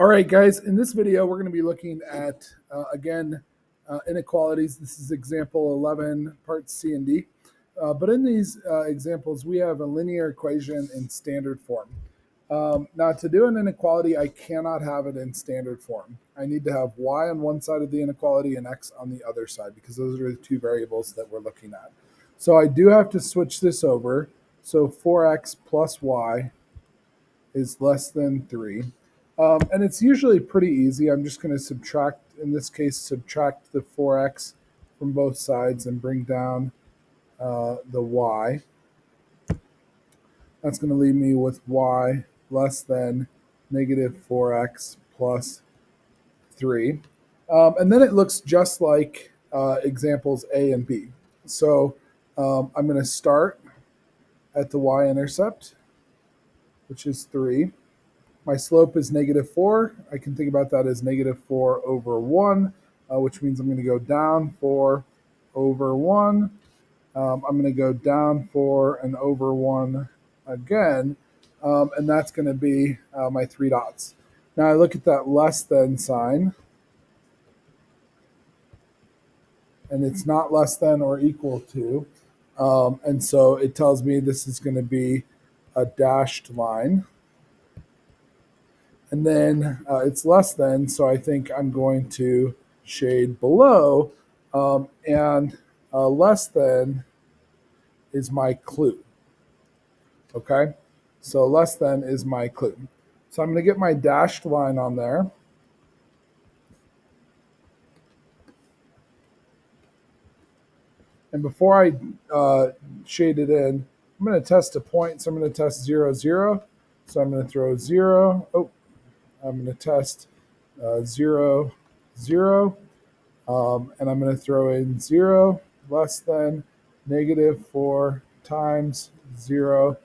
All right, guys, in this video, we're going to be looking at, again, inequalities. This is example 11, parts C and D. But in these examples, we have a linear equation in standard form. Now, to do an inequality, I cannot have it in standard form. I need to have y on one side of the inequality and x on the other side, because those are the two variables that we're looking at. So I do have to switch this over. So 4x plus y is less than 3. And it's usually pretty easy. I'm just going to subtract, in this case, subtract the 4x from both sides and bring down the y. That's going to leave me with y less than negative 4x plus 3. And then it looks just like examples A and B. So I'm going to start at the y-intercept, which is 3. My slope is negative 4. I can think about that as negative 4 over 1, which means I'm going to go down 4 over 1. I'm going to go down 4 and over 1 again, and that's going to be my 3 dots. Now I look at that less than sign, and it's not less than or equal to, and so it tells me this is going to be a dashed line. And then it's less than, so I think I'm going to shade below, and less than is my clue. Okay, so less than is my clue. So I'm going to get my dashed line on there. And before I shade it in, I'm going to test a point. So I'm going to test 0, 0. So I'm going to throw 0. Oh, I'm going to test 0, 0. And I'm going to throw in 0 less than negative 4 times 0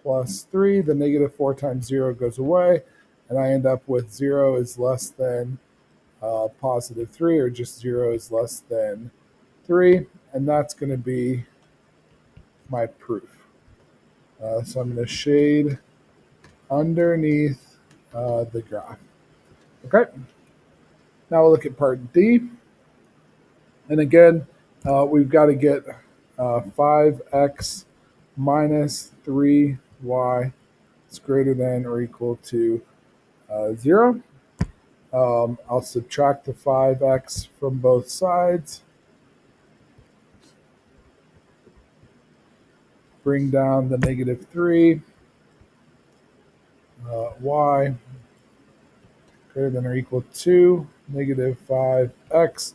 plus 3. The negative 4 times 0 goes away, and I end up with 0 is less than positive 3, or just 0 is less than 3. And that's going to be my proof. So I'm going to shade underneath the graph. Okay. Now we'll look at part D. And again, we've got to get 5x minus 3y is greater than or equal to 0. I'll subtract the 5x from both sides. Bring down the negative 3. Y greater than or equal to negative 5x.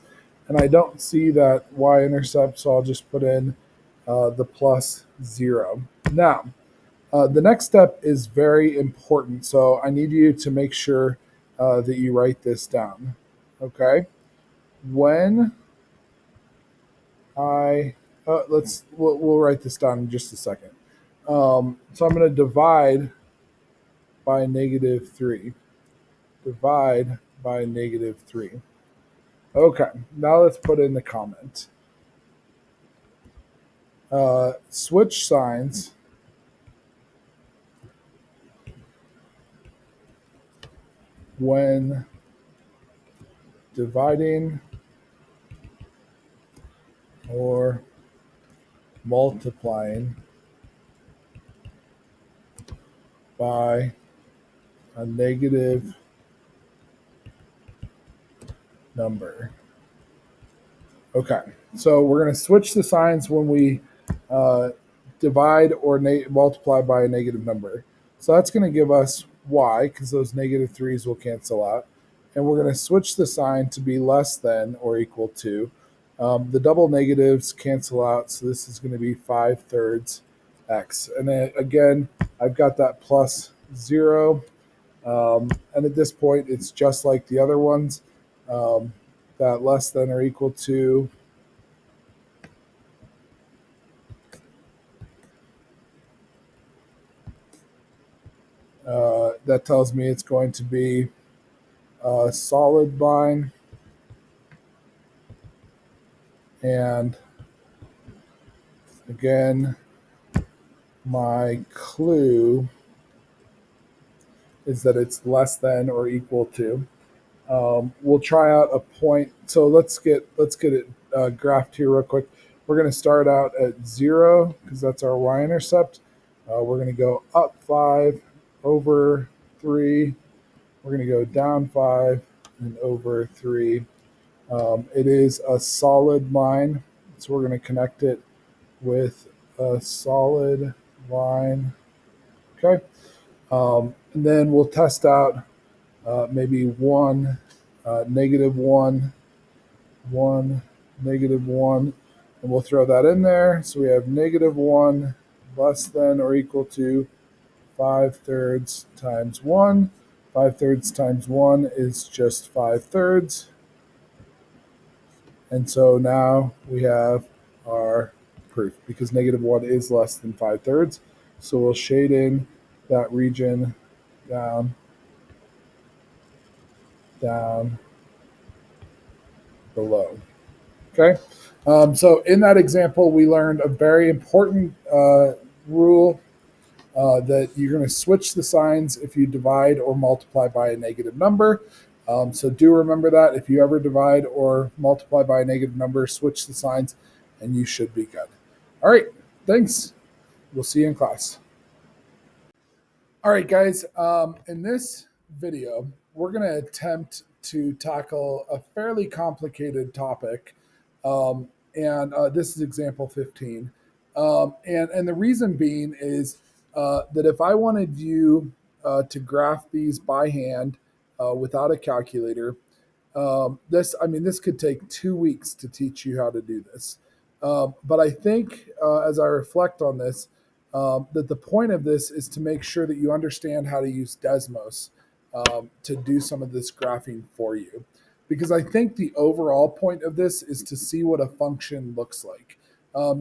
And I don't see that y-intercept, so I'll just put in the plus 0. Now, the next step is very important, so I need you to make sure that you write this down. Okay? When we'll write this down in just a second. So I'm going to divide by negative 3. Divide by negative 3. Okay, now let's put in the comment. Switch signs. When dividing or multiplying by a negative number. Okay, so we're going to switch the signs when we divide or multiply by a negative number. So that's going to give us y, because those negative 3's will cancel out. And we're going to switch the sign to be less than or equal to. The double negatives cancel out, so this is going to be 5/3 x. And then again, I've got that plus 0. And at this point, it's just like the other ones. That less than or equal to that tells me it's going to be a solid line, and again, my clue is that it's less than or equal to. We'll try out a point. So let's get it graphed here real quick. We're going to start out at 0 because that's our y-intercept. We're going to go up 5 over 3. We're going to go down 5 and over 3. It is a solid line, so we're going to connect it with a solid line. Okay. And then we'll test out maybe 1, -1, 1, -1, and we'll throw that in there. So we have -1 less than or equal to 5/3 times 1. 5/3 times 1 is just 5/3. And so now we have our proof because -1 is less than 5/3. So we'll shade in that region down, down, below. Okay. So in that example, we learned a very important rule that you're going to switch the signs if you divide or multiply by a negative number. So do remember that if you ever divide or multiply by a negative number, switch the signs and you should be good. All right. Thanks. We'll see you in class. All right, guys. In this video, we're going to attempt to tackle a fairly complicated topic. And this is example 15. And the reason being is that if I wanted you to graph these by hand without a calculator, this could take 2 weeks to teach you how to do this. But I think as I reflect on this, that the point of this is to make sure that you understand how to use Desmos to do some of this graphing for you. Because I think the overall point of this is to see what a function looks like.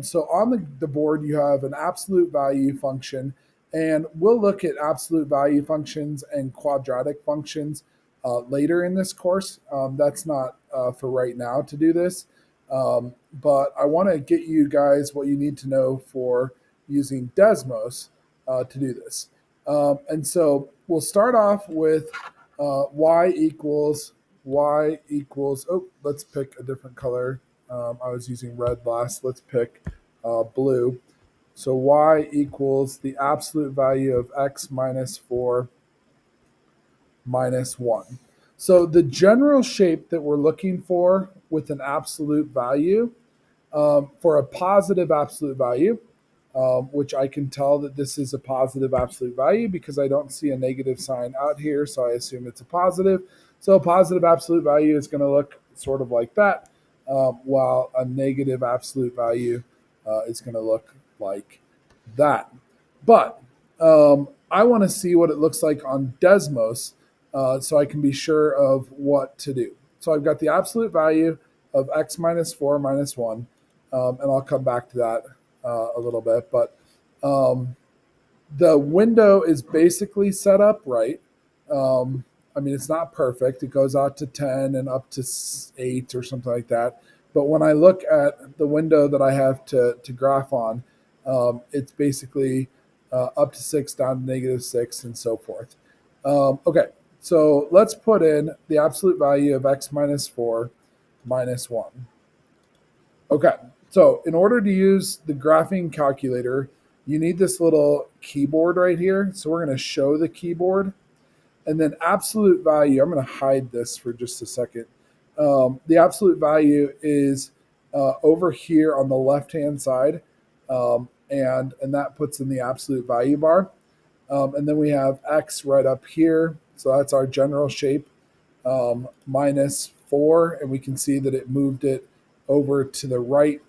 So on the board, you have an absolute value function, and we'll look at absolute value functions and quadratic functions later in this course. That's not for right now to do this. But I want to get you guys what you need to know for using Desmos to do this. And so we'll start off with y equals, let's pick a different color. I was using red last. Let's pick blue. So y equals the absolute value of x minus 4 minus 1. So the general shape that we're looking for with an absolute value, for a positive absolute value, which I can tell that this is a positive absolute value because I don't see a negative sign out here, so I assume it's a positive. So a positive absolute value is going to look sort of like that, while a negative absolute value is going to look like that. But I want to see what it looks like on Desmos so I can be sure of what to do. So I've got the absolute value of x minus 4 minus 1, and I'll come back to that a little bit. But the window is basically set up right. It's not perfect. It goes out to 10 and up to 8 or something like that. But when I look at the window that I have to graph on, it's basically up to 6, down to -6, and so forth. Okay, so let's put in the absolute value of x minus 4 minus 1. Okay, so in order to use the graphing calculator, you need this little keyboard right here. So we're going to show the keyboard. And then absolute value, I'm going to hide this for just a second. The absolute value is over here on the left-hand side, and that puts in the absolute value bar. And then we have x right up here. So that's our general shape, minus 4, and we can see that it moved it over to the right.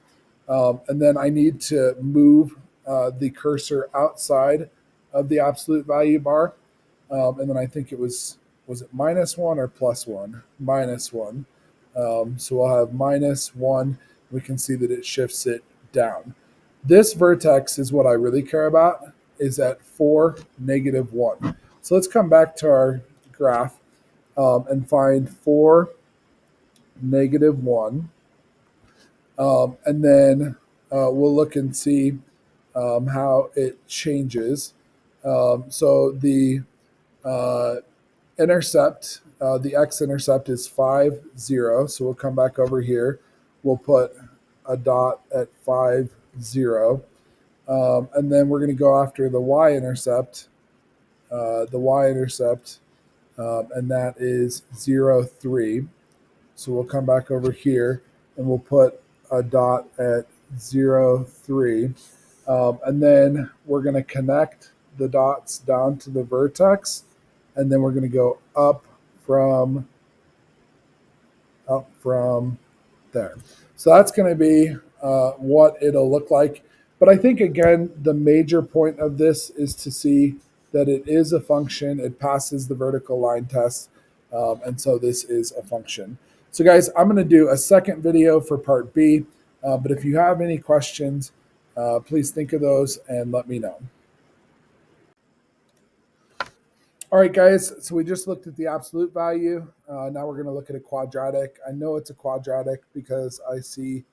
And then I need to move the cursor outside of the absolute value bar. And then I think it was it -1 or +1? -1. So we'll have -1. We can see that it shifts it down. This vertex is what I really care about, is at 4, -1. So let's come back to our graph and find 4, -1. And then we'll look and see how it changes. So the intercept, the x-intercept is 5, 0. So we'll come back over here. We'll put a dot at 5, 0. And then we're going to go after the y-intercept, and that is 0, 3. So we'll come back over here and we'll put a dot at 0, 3. And then we're going to connect the dots down to the vertex, and then we're going to go up from there. So that's going to be what it'll look like. But I think, again, the major point of this is to see that it is a function. It passes the vertical line test. And so this is a function. So guys, I'm going to do a second video for part B. But if you have any questions, please think of those and let me know. All right, guys, so we just looked at the absolute value. Now we're going to look at a quadratic. I know it's a quadratic because I see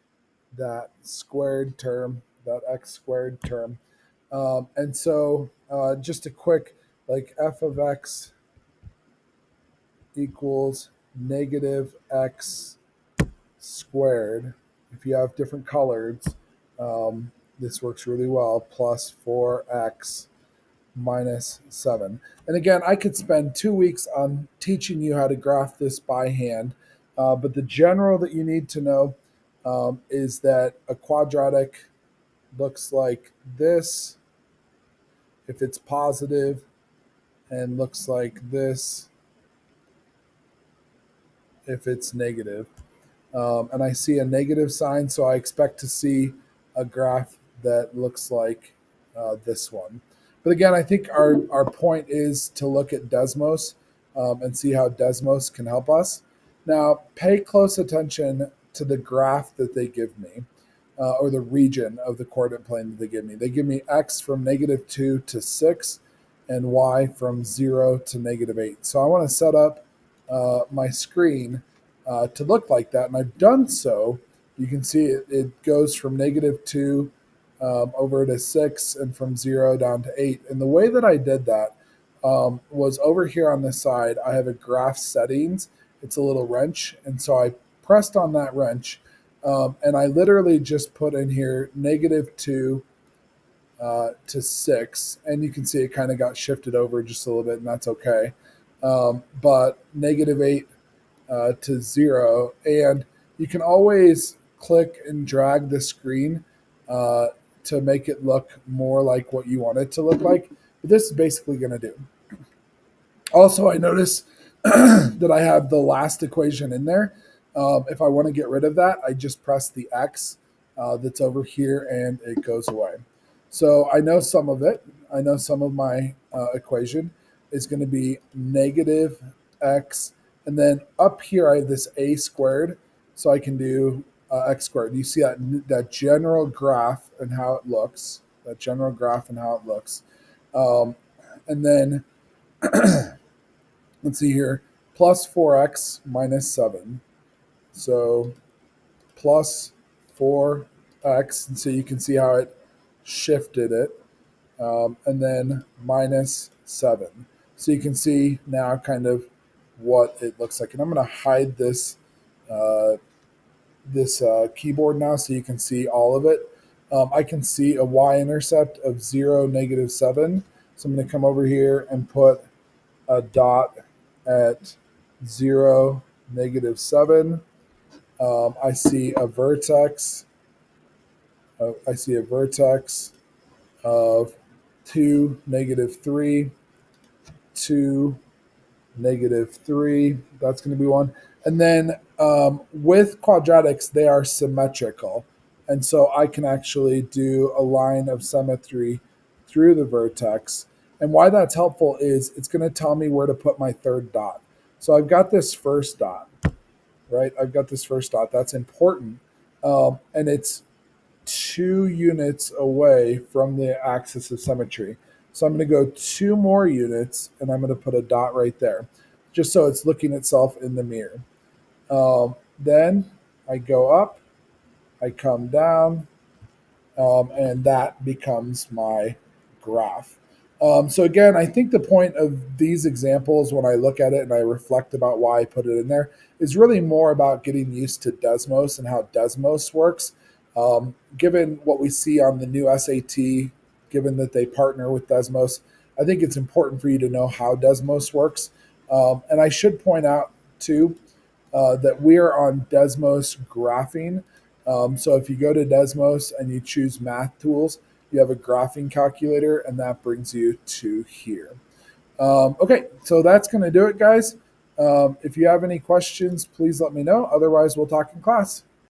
that squared term, that x squared term. And so just a quick, like f of x equals negative x squared. If you have different colors, this works really well, plus 4x minus 7. And again, I could spend 2 weeks on teaching you how to graph this by hand, but the general that you need to know is that a quadratic looks like this if it's positive, and looks like this if it's negative. And I see a negative sign, so I expect to see a graph that looks like this one. But again, I think our point is to look at Desmos and see how Desmos can help us. Now, pay close attention to the graph that they give me, or the region of the coordinate plane that they give me. They give me x from -2 to 6 and y from 0 to -8. So I want to set up my screen to look like that, and I've done so. You can see it goes from -2 over to 6 and from 0 down to 8. And the way that I did that was over here on this side, I have a graph settings. It's a little wrench. And so I pressed on that wrench and I literally just put in here -2 to 6. And you can see it kind of got shifted over just a little bit, and that's okay. But -8 to 0. And you can always click and drag the screen to make it look more like what you want it to look like. But this is basically going to do. Also, I notice that I have the last equation in there. If I want to get rid of that, I just press the X that's over here and it goes away. So I know some of it. I know some of my equation is going to be negative X. And then up here, I have this a squared. So I can do x squared. You see that general graph and how it looks, and then let's see here, plus 4x minus 7. So plus 4x, and so you can see how it shifted it, and then minus 7. So you can see now kind of what it looks like. And I'm going to hide this keyboard now so you can see all of it. I can see a y-intercept of 0, -7. So I'm going to come over here and put a dot at 0, -7. I see a vertex. Of 2, -3, 2, -3. That's going to be one. And then with quadratics, they are symmetrical. And so I can actually do a line of symmetry through the vertex. And why that's helpful is it's going to tell me where to put my third dot. So I've got this first dot, right? That's important. And it's 2 units away from the axis of symmetry. So I'm going to go 2 more units, and I'm going to put a dot right there, just so it's looking itself in the mirror. Then I go up, I come down, and that becomes my graph. So again, I think the point of these examples, when I look at it and I reflect about why I put it in there, is really more about getting used to Desmos and how Desmos works. Given what we see on the new SAT, given that they partner with Desmos, I think it's important for you to know how Desmos works. And I should point out too that we are on Desmos graphing. So if you go to Desmos and you choose Math Tools, you have a graphing calculator, and that brings you to here. Okay, so that's going to do it, guys. If you have any questions, please let me know. Otherwise, we'll talk in class.